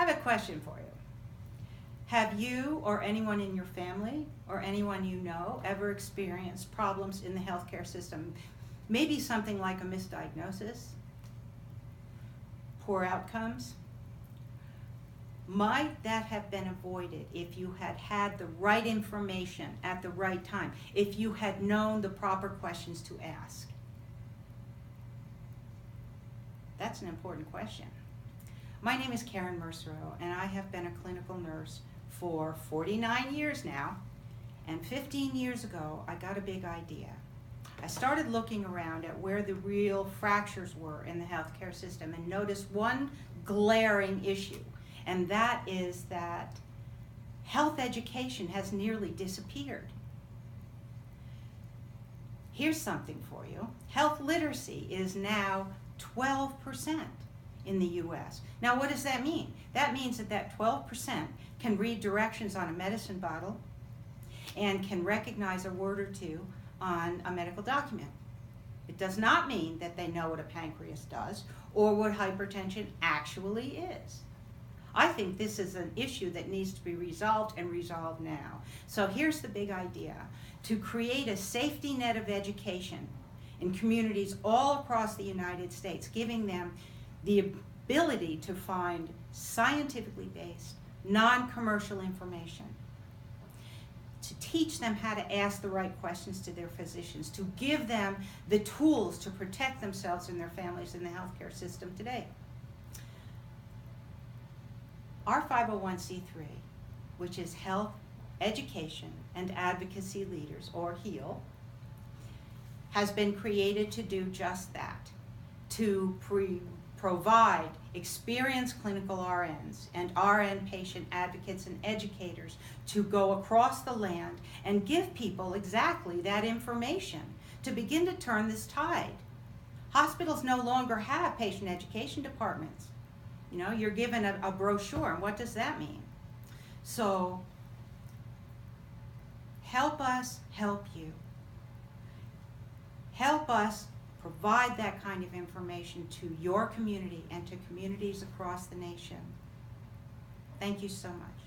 have a question for you. Have you or anyone in your family or anyone you know ever experienced problems in the healthcare system? Maybe something like a misdiagnosis, poor outcomes. Might that have been avoided if you had had the right information at the right time, if you had known the proper questions to ask? That's an important question. My name is Karen Mercereau, and I have been a clinical nurse for 49 years now, and 15 years ago, I got a big idea. I started looking around at where the real fractures were in the healthcare system and noticed one glaring issue, and that is that health education has nearly disappeared. Here's something for you. Health literacy is now 12% in the US. Now, what does that mean? That means that 12% can read directions on a medicine bottle and can recognize a word or two on a medical document. It does not mean that they know what a pancreas does or what hypertension actually is. I think this is an issue that needs to be resolved and resolved now. So here's the big idea: to create a safety net of education in communities all across the United States, giving them the ability to find scientifically based, non-commercial information, to teach them how to ask the right questions to their physicians, to give them the tools to protect themselves and their families in the healthcare system today. Our 501c3, which is Health Education and Advocacy Leaders, or HEAL, has been created to do just that, to provide experienced clinical RNs and RN patient advocates and educators to go across the land and give people exactly that information to begin to turn this tide. Hospitals no longer have patient education departments. You know, you're given a brochure, and what does that mean? So, help us help you. Help us provide that kind of information to your community and to communities across the nation. Thank you so much.